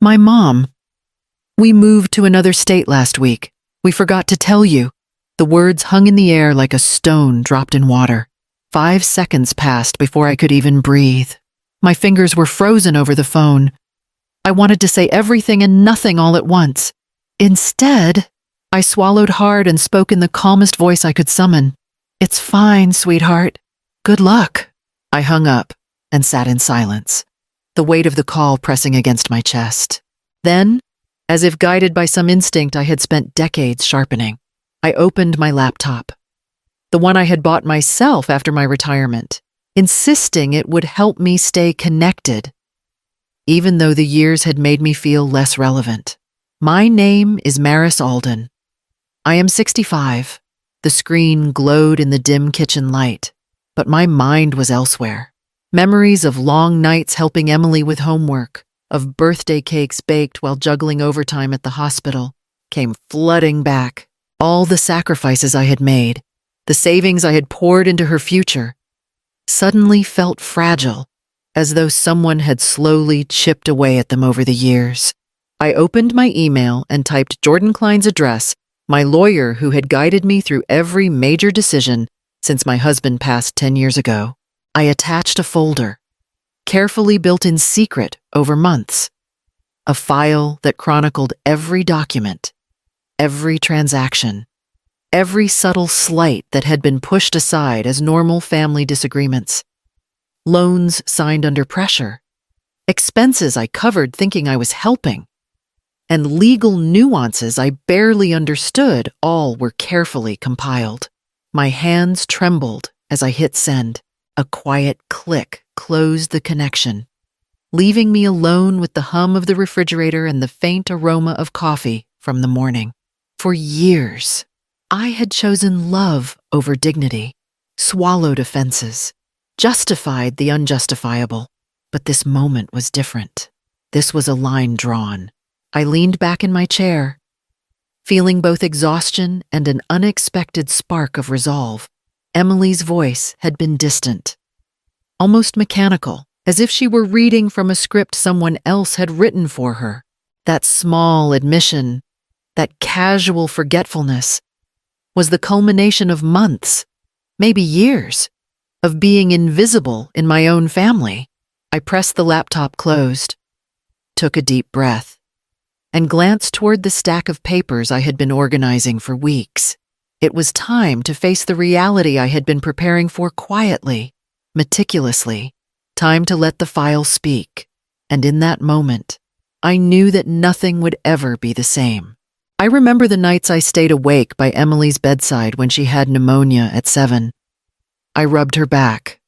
My mom. We moved to another state last week. We forgot to tell you. The words hung in the air like a stone dropped in water. 5 seconds passed before I could even breathe. My fingers were frozen over the phone. I wanted to say everything and nothing all at once. Instead, I swallowed hard and spoke in the calmest voice I could summon. "It's fine, sweetheart. Good luck." I hung up and sat in silence, the weight of the call pressing against my chest. Then, as if guided by some instinct I had spent decades sharpening, I opened my laptop, the one I had bought myself after my retirement, insisting it would help me stay connected, even though the years had made me feel less relevant. My name is Maris Alden. I am 65. The screen glowed in the dim kitchen light, but my mind was elsewhere. Memories of long nights helping Emily with homework, of birthday cakes baked while juggling overtime at the hospital, came flooding back. All the sacrifices I had made, the savings I had poured into her future, suddenly felt fragile, as though someone had slowly chipped away at them over the years. I opened my email and typed Jordan Klein's address, my lawyer who had guided me through every major decision since my husband passed 10 years ago. I attached a folder, carefully built in secret over months, a file that chronicled every document, every transaction, every subtle slight that had been pushed aside as normal family disagreements. Loans signed under pressure, expenses I covered thinking I was helping, and legal nuances I barely understood, all were carefully compiled. My hands trembled as I hit send. A quiet click closed the connection, leaving me alone with the hum of the refrigerator and the faint aroma of coffee from the morning. For years, I had chosen love over dignity, swallowed offenses, justified the unjustifiable. But this moment was different. This was a line drawn. I leaned back in my chair, feeling both exhaustion and an unexpected spark of resolve. Emily's voice had been distant, almost mechanical, as if she were reading from a script someone else had written for her. That small admission, that casual forgetfulness, was the culmination of months, maybe years, of being invisible in my own family. I pressed the laptop closed, took a deep breath, and glanced toward the stack of papers I had been organizing for weeks. It was time to face the reality I had been preparing for quietly, meticulously. Time to let the file speak. And in that moment, I knew that nothing would ever be the same. I remember the nights I stayed awake by Emily's bedside when she had pneumonia at 7. I rubbed her back,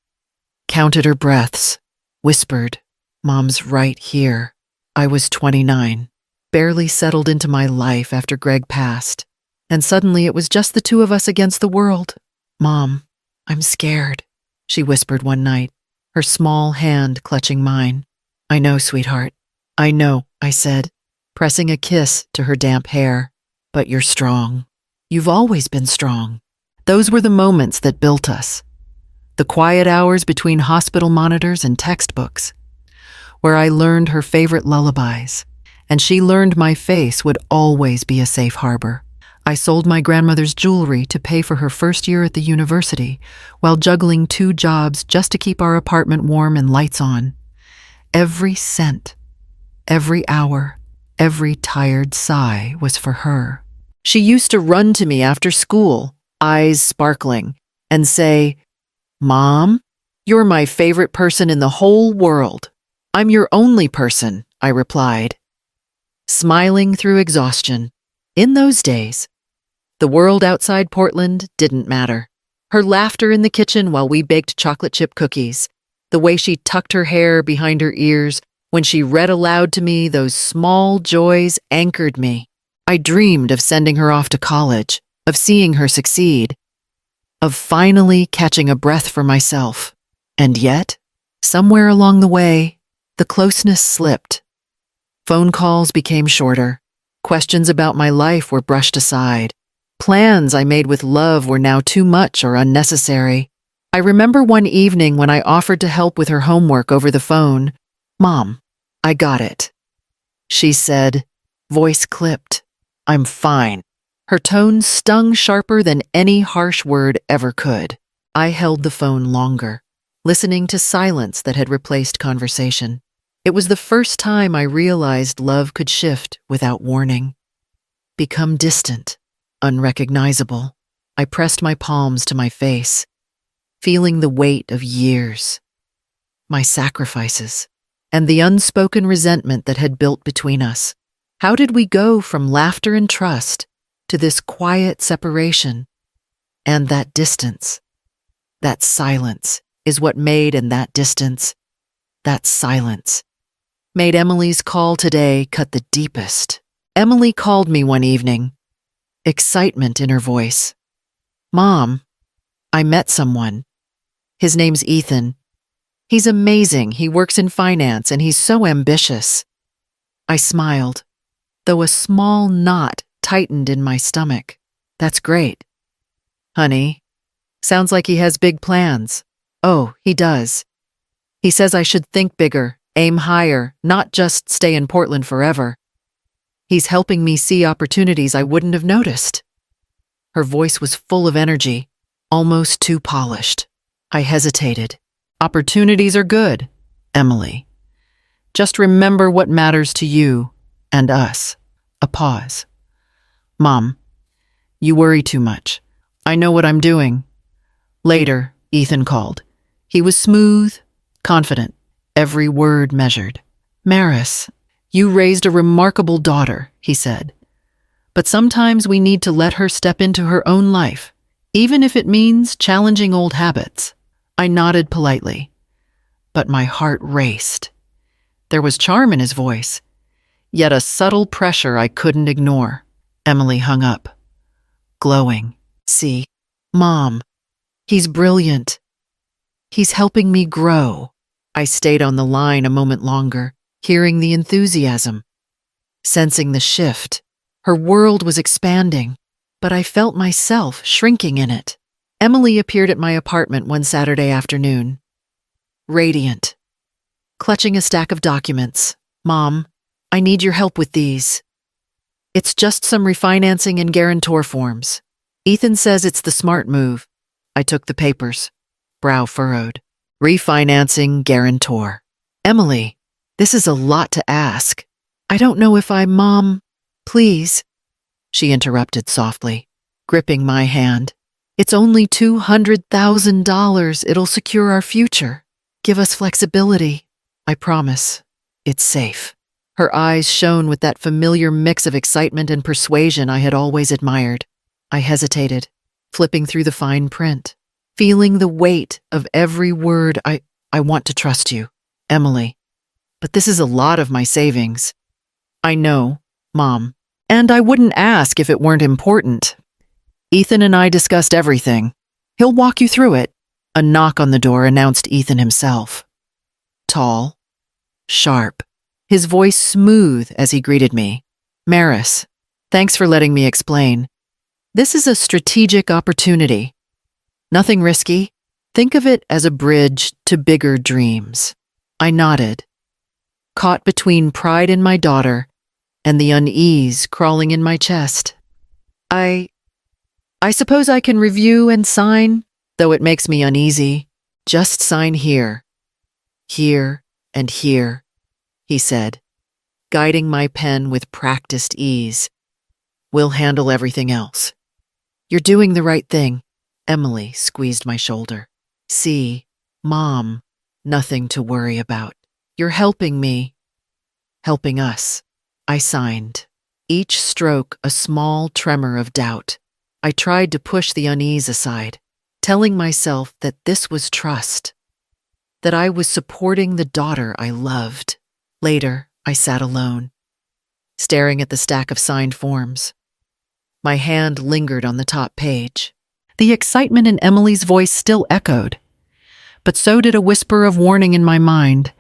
counted her breaths, whispered, "Mom's right here." I was 29, barely settled into my life after Greg passed. And suddenly it was just the two of us against the world. "Mom, I'm scared," she whispered one night, her small hand clutching mine. "I know, sweetheart. I know," I said, pressing a kiss to her damp hair. "But you're strong. You've always been strong." Those were the moments that built us. The quiet hours between hospital monitors and textbooks, where I learned her favorite lullabies, and she learned my face would always be a safe harbor. I sold my grandmother's jewelry to pay for her first year at the university, while juggling 2 jobs just to keep our apartment warm and lights on. Every cent, every hour, every tired sigh was for her. She used to run to me after school, eyes sparkling, and say, "Mom, you're my favorite person in the whole world." "I'm your only person," I replied, smiling through exhaustion. In those days, the world outside Portland didn't matter. Her laughter in the kitchen while we baked chocolate chip cookies, the way she tucked her hair behind her ears when she read aloud to me, those small joys anchored me. I dreamed of sending her off to college, of seeing her succeed, of finally catching a breath for myself. And yet, somewhere along the way, the closeness slipped. Phone calls became shorter. Questions about my life were brushed aside. Plans I made with love were now too much or unnecessary. I remember one evening when I offered to help with her homework over the phone. "Mom, I got it." she said, voice clipped. I'm fine. Her tone stung sharper than any harsh word ever could. I held the phone longer, listening to silence that had replaced conversation. It was the first time I realized love could shift without warning. Become distant, unrecognizable. I pressed my palms to my face, feeling the weight of years, my sacrifices, and the unspoken resentment that had built between us. How did we go from laughter and trust to this quiet separation? And that distance, that silence is what made, and that distance, that silence, made Emily's call today cut the deepest. Emily called me one evening, excitement in her voice. Mom, I met someone. His name's Ethan. He's amazing. He works in finance and he's so ambitious. I smiled, though a small knot tightened in my stomach. That's great. Honey, sounds like he has big plans. Oh, he does. He says I should think bigger, aim higher, not just stay in Portland forever. He's helping me see opportunities I wouldn't have noticed. Her voice was full of energy, almost too polished. I hesitated. Opportunities are good, Emily. Just remember what matters to you and us. A pause. Mom, you worry too much. I know what I'm doing. Later, Ethan called. He was smooth, confident, every word measured. Maris, you raised a remarkable daughter, he said. But sometimes we need to let her step into her own life, even if it means challenging old habits. I nodded politely, but my heart raced. There was charm in his voice, yet a subtle pressure I couldn't ignore. Emily hung up, glowing. See, Mom, he's brilliant. He's helping me grow. I stayed on the line a moment longer, hearing the enthusiasm, sensing the shift. Her world was expanding, but I felt myself shrinking in it. Emily appeared at my apartment one Saturday afternoon, radiant, clutching a stack of documents. Mom, I need your help with these. It's just some refinancing and guarantor forms. Ethan says it's the smart move. I took the papers, brow furrowed. Refinancing, guarantor. Emily, this is a lot to ask. I don't know if Mom, please, she interrupted softly, gripping my hand. It's only $200,000. It'll secure our future. Give us flexibility. I promise. It's safe. Her eyes shone with that familiar mix of excitement and persuasion I had always admired. I hesitated, flipping through the fine print, feeling the weight of every word. I want to trust you, Emily. But this is a lot of my savings. I know, Mom. And I wouldn't ask if it weren't important. Ethan and I discussed everything. He'll walk you through it. A knock on the door announced Ethan himself. Tall, sharp, his voice smooth as he greeted me. Maris, thanks for letting me explain. This is a strategic opportunity. Nothing risky. Think of it as a bridge to bigger dreams. I nodded, caught between pride in my daughter and the unease crawling in my chest. I suppose I can review and sign, though it makes me uneasy. Just sign here. Here and here, he said, guiding my pen with practiced ease. We'll handle everything else. You're doing the right thing. Emily squeezed my shoulder. See, Mom, nothing to worry about. You're helping me. Helping us. I signed, each stroke a small tremor of doubt. I tried to push the unease aside, telling myself that this was trust, that I was supporting the daughter I loved. Later, I sat alone, staring at the stack of signed forms. My hand lingered on the top page. The excitement in Emily's voice still echoed, but so did a whisper of warning in my mind.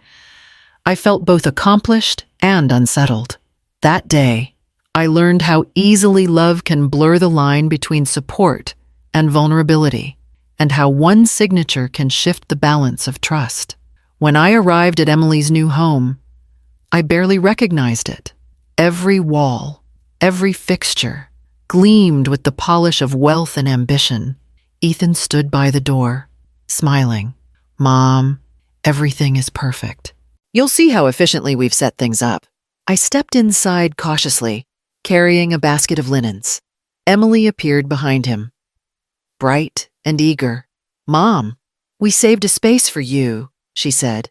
I felt both accomplished and unsettled. That day, I learned how easily love can blur the line between support and vulnerability, and how one signature can shift the balance of trust. When I arrived at Emily's new home, I barely recognized it. Every wall, every fixture, gleamed with the polish of wealth and ambition. Ethan stood by the door, smiling. "Mom, everything is perfect. You'll see how efficiently we've set things up." I stepped inside cautiously, carrying a basket of linens. Emily appeared behind him, bright and eager. "Mom, we saved a space for you," she said,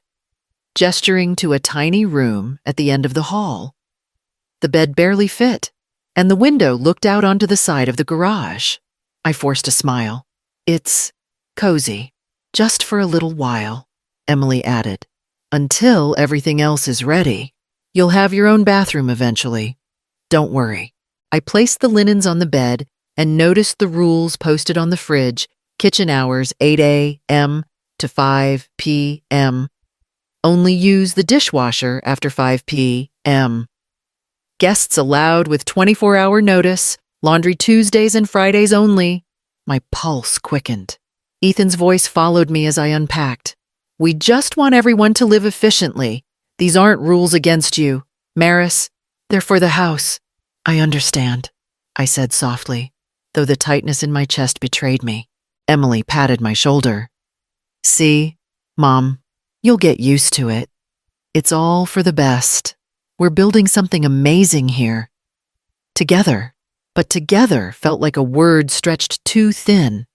gesturing to a tiny room at the end of the hall. The bed barely fit, and the window looked out onto the side of the garage. I forced a smile. "It's cozy, just for a little while," Emily added. "Until everything else is ready. You'll have your own bathroom eventually. Don't worry." I placed the linens on the bed and noticed the rules posted on the fridge: kitchen hours 8 a.m. to 5 p.m. Only use the dishwasher after 5 p.m. Guests allowed with 24-hour notice, laundry Tuesdays and Fridays only. My pulse quickened. Ethan's voice followed me as I unpacked. "We just want everyone to live efficiently. These aren't rules against you, Maris. They're for the house." "I understand," I said softly, though the tightness in my chest betrayed me. Emily patted my shoulder. "See, Mom, you'll get used to it. It's all for the best. We're building something amazing here. Together." But together felt like a word stretched too thin.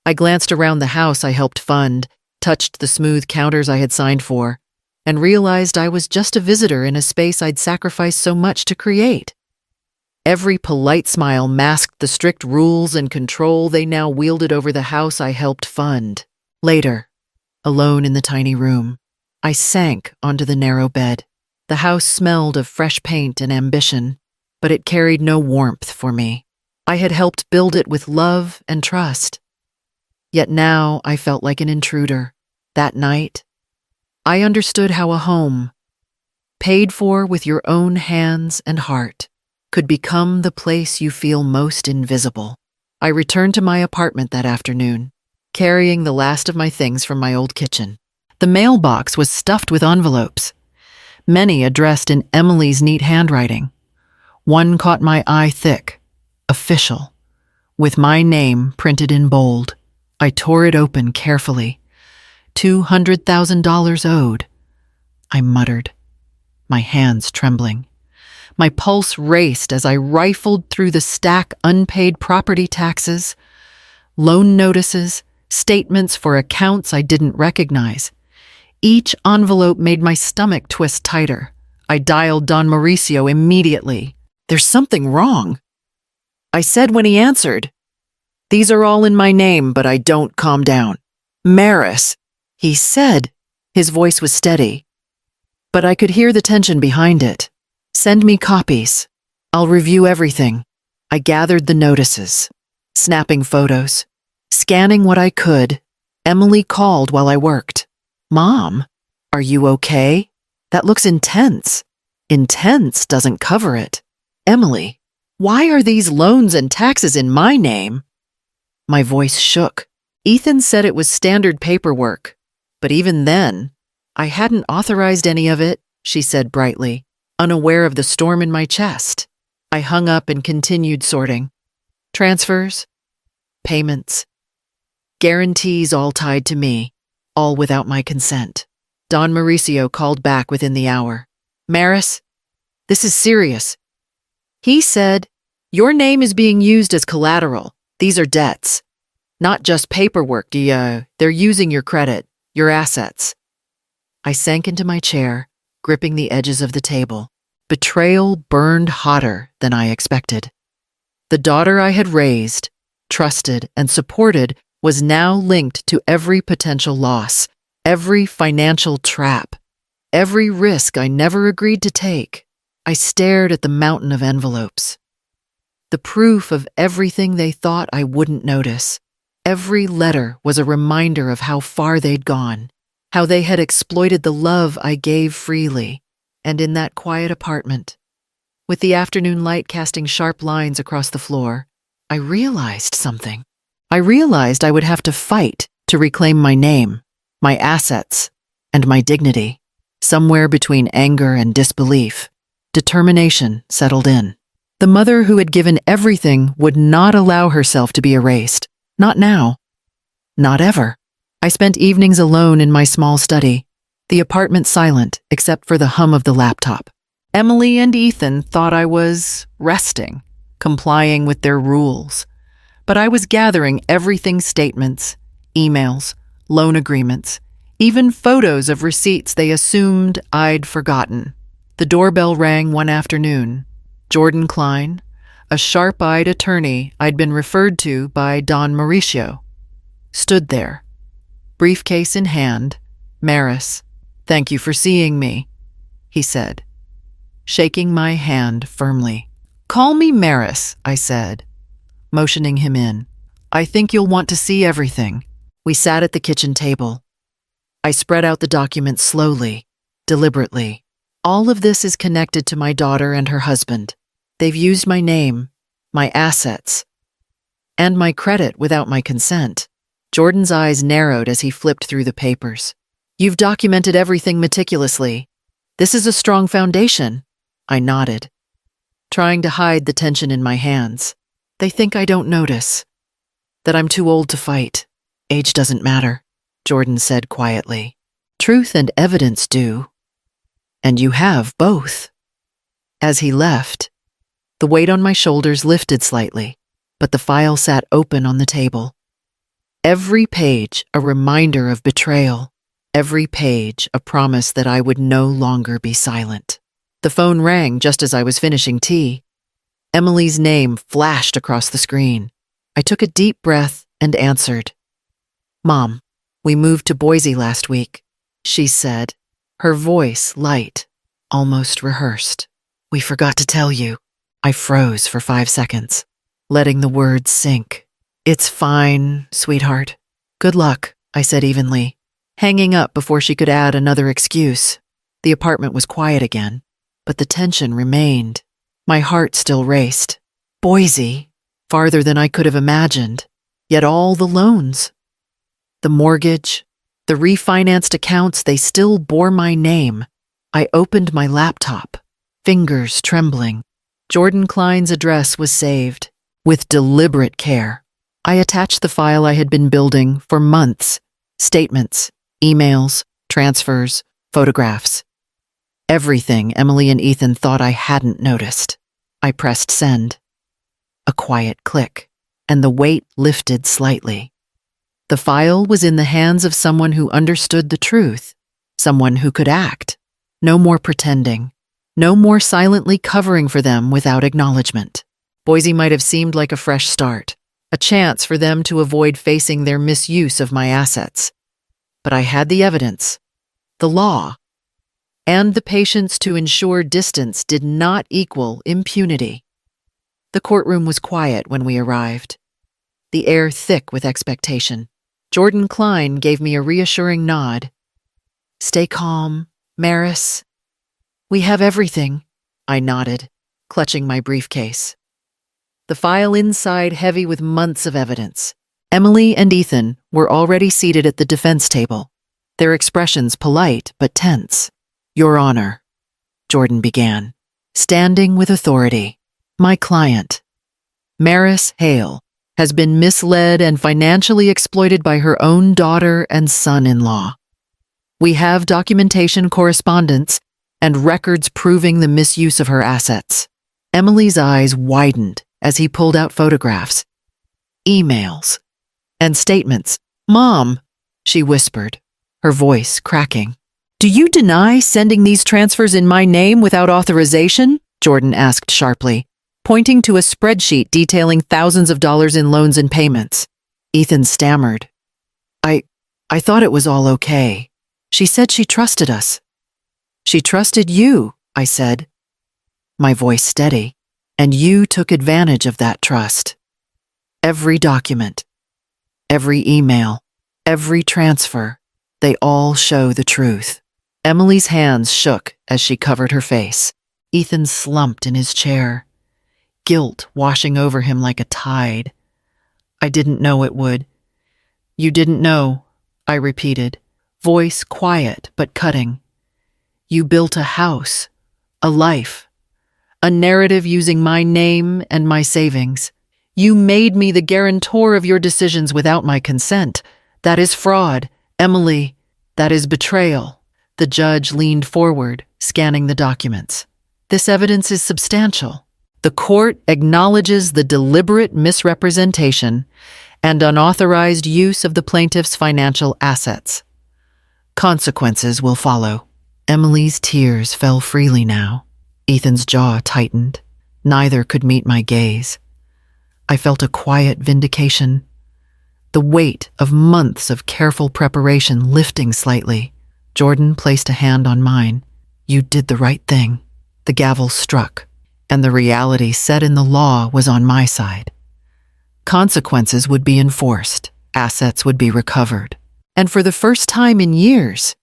I glanced around the house I helped fund, touched the smooth counters I had signed for, and realized I was just a visitor in a space I'd sacrificed so much to create. Every polite smile masked the strict rules and control they now wielded over the house I helped fund. Later, alone in the tiny room, I sank onto the narrow bed. The house smelled of fresh paint and ambition, but it carried no warmth for me. I had helped build it with love and trust. Yet now I felt like an intruder. That night, I understood how a home, paid for with your own hands and heart, could become the place you feel most invisible. I returned to my apartment that afternoon, carrying the last of my things from my old kitchen. The mailbox was stuffed with envelopes, many addressed in Emily's neat handwriting. One caught my eye thick, official, with my name printed in bold. I tore it open carefully. $200,000 owed, I muttered, my hands trembling. My pulse raced as I rifled through the stack: unpaid property taxes, loan notices, statements for accounts I didn't recognize. Each envelope made my stomach twist tighter. I dialed Don Mauricio immediately. "There's something wrong," I said when he answered. "These are all in my name, but I don't calm down." "Maris," he said. His voice was steady, but I could hear the tension behind it. "Send me copies. I'll review everything." I gathered the notices, snapping photos, scanning what I could. Emily called while I worked. "Mom, are you okay? That looks intense." "Intense doesn't cover it." "Emily, why are these loans and taxes in my name?" My voice shook. Ethan said it was standard paperwork, but even then, I hadn't authorized any of it, she said brightly, unaware of the storm in my chest. I hung up and continued sorting. Transfers, payments, guarantees all tied to me, all without my consent. Don Mauricio called back within the hour. "Maris, this is serious." He said, "Your name is being used as collateral. These are debts, not just paperwork. They're using your credit, your assets." I sank into my chair, gripping the edges of the table. Betrayal burned hotter than I expected. The daughter I had raised, trusted, and supported was now linked to every potential loss, every financial trap, every risk I never agreed to take. I stared at the mountain of envelopes. The proof of everything they thought I wouldn't notice. Every letter was a reminder of how far they'd gone, how they had exploited the love I gave freely. And in that quiet apartment, with the afternoon light casting sharp lines across the floor, I realized something. I realized I would have to fight to reclaim my name, my assets, and my dignity. Somewhere between anger and disbelief, Determination settled in. The mother who had given everything would not allow herself to be erased. Not now. Not ever. I spent evenings alone in my small study, the apartment silent except for the hum of the laptop. Emily and Ethan thought I was resting, complying with their rules. But I was gathering everything: statements, emails, loan agreements, even photos of receipts they assumed I'd forgotten. The doorbell rang one afternoon. Jordan Klein, a sharp-eyed attorney I'd been referred to by Don Mauricio, stood there, briefcase in hand. "Maris, thank you for seeing me," he said, shaking my hand firmly. "Call me Maris," I said, motioning him in. "I think you'll want to see everything." We sat at the kitchen table. I spread out the documents slowly, deliberately. All of this is connected to my daughter and her husband. They've used my name, my assets, and my credit without my consent. Jordan's eyes narrowed as he flipped through the papers. "You've documented everything meticulously. This is a strong foundation." I nodded, trying to hide the tension in my hands. "They think I don't notice, that I'm too old to fight. Age doesn't matter," Jordan said quietly. "Truth and evidence do. And you have both." As he left, the weight on my shoulders lifted slightly, but the file sat open on the table. Every page a reminder of betrayal, every page a promise that I would no longer be silent. The phone rang just as I was finishing tea. Emily's name flashed across the screen. I took a deep breath and answered. "Mom, we moved to Boise last week," she said, her voice light, almost rehearsed. "We forgot to tell you." I froze for 5 seconds, letting the words sink. "It's fine, sweetheart. Good luck," I said evenly, hanging up before she could add another excuse. The apartment was quiet again, but the tension remained. My heart still raced. Boise, farther than I could have imagined, yet all the loans, the mortgage, the refinanced accounts, they still bore my name. I opened my laptop, fingers trembling. Jordan Klein's address was saved. With deliberate care, I attached the file I had been building for months: statements, emails, transfers, photographs. Everything Emily and Ethan thought I hadn't noticed. I pressed send. A quiet click, and the weight lifted slightly. The file was in the hands of someone who understood the truth, someone who could act. No more pretending, no more silently covering for them without acknowledgement. Boise might have seemed like a fresh start, a chance for them to avoid facing their misuse of my assets. But I had the evidence, the law, and the patience to ensure distance did not equal impunity. The courtroom was quiet when we arrived, the air thick with expectation. Jordan Klein gave me a reassuring nod. "Stay calm, Maris. We have everything," I nodded, clutching my briefcase. The file inside heavy with months of evidence. Emily and Ethan were already seated at the defense table, their expressions polite but tense. "Your Honor," Jordan began, standing with authority, "my client, Maris Hale, has been misled and financially exploited by her own daughter and son-in-law. We have documentation, correspondence, and records proving the misuse of her assets." Emily's eyes widened as he pulled out photographs, emails, and statements. "Mom," she whispered, her voice cracking. "Do you deny sending these transfers in my name without authorization?" Jordan asked sharply, pointing to a spreadsheet detailing thousands of dollars in loans and payments. Ethan stammered. I thought it was all okay. She said she trusted us." "She trusted you," I said, my voice steady, "and you took advantage of that trust. Every document, every email, every transfer, they all show the truth." Emily's hands shook as she covered her face. Ethan slumped in his chair, guilt washing over him like a tide. "I didn't know it would." "You didn't know," I repeated, voice quiet but cutting. "You built a house, a life, a narrative using my name and my savings. You made me the guarantor of your decisions without my consent. That is fraud. Emily, that is betrayal. The judge leaned forward, scanning the documents. This evidence is substantial. The court acknowledges the deliberate misrepresentation and unauthorized use of the plaintiff's financial assets. Consequences will follow. Emily's tears fell freely now. Ethan's jaw tightened. Neither could meet my gaze. I felt a quiet vindication, the weight of months of careful preparation lifting slightly. Jordan placed a hand on mine. You did the right thing. The gavel struck, and the reality set in the law was on my side. Consequences would be enforced, assets would be recovered, and for the first time in years,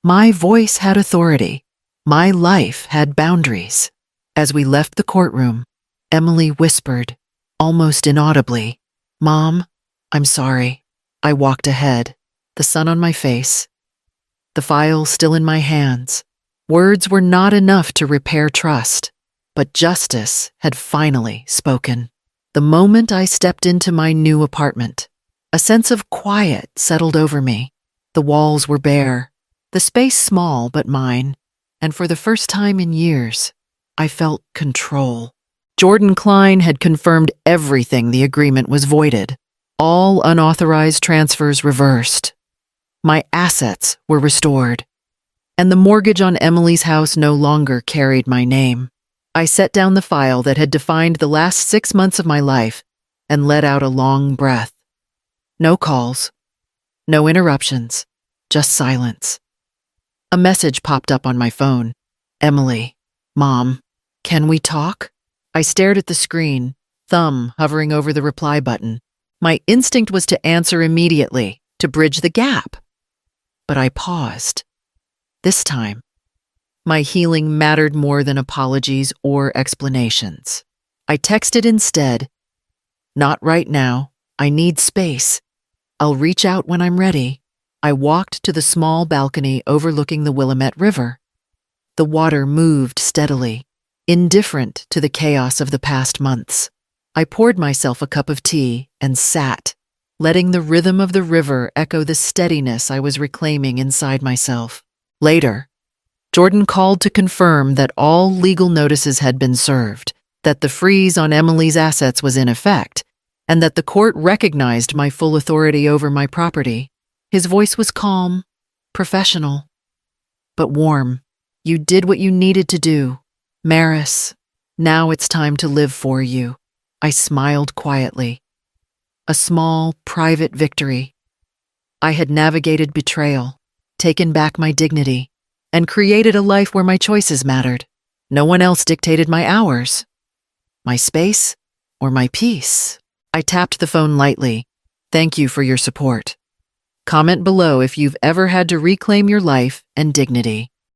my voice had authority. My life had boundaries. As we left the courtroom, Emily whispered, almost inaudibly, "Mom, I'm sorry." I walked ahead, the sun on my face, the file still in my hands. Words were not enough to repair trust, but justice had finally spoken. The moment I stepped into my new apartment, a sense of quiet settled over me. The walls were bare, the space small but mine, and for the first time in years, I felt control. Jordan Klein had confirmed everything. The agreement was voided. All unauthorized transfers reversed. My assets were restored, and the mortgage on Emily's house no longer carried my name. I set down the file that had defined the last 6 months of my life and let out a long breath. No calls, no interruptions, just silence. A message popped up on my phone. Emily, Mom, can we talk? I stared at the screen, thumb hovering over the reply button. My instinct was to answer immediately, to bridge the gap. But I paused. This time, my healing mattered more than apologies or explanations. I texted instead, "Not right now. I need space. I'll reach out when I'm ready." I walked to the small balcony overlooking the Willamette River. The water moved steadily, indifferent to the chaos of the past months. I poured myself a cup of tea and sat, letting the rhythm of the river echo the steadiness I was reclaiming inside myself. Later, Jordan called to confirm that all legal notices had been served, that the freeze on Emily's assets was in effect, and that the court recognized my full authority over my property. His voice was calm, professional, but warm. "You did what you needed to do. Maris, now it's time to live for you." I smiled quietly. A small, private victory. I had navigated betrayal, taken back my dignity, and created a life where my choices mattered. No one else dictated my hours, my space, or my peace. I tapped the phone lightly. "Thank you for your support. Comment below if you've ever had to reclaim your life and dignity."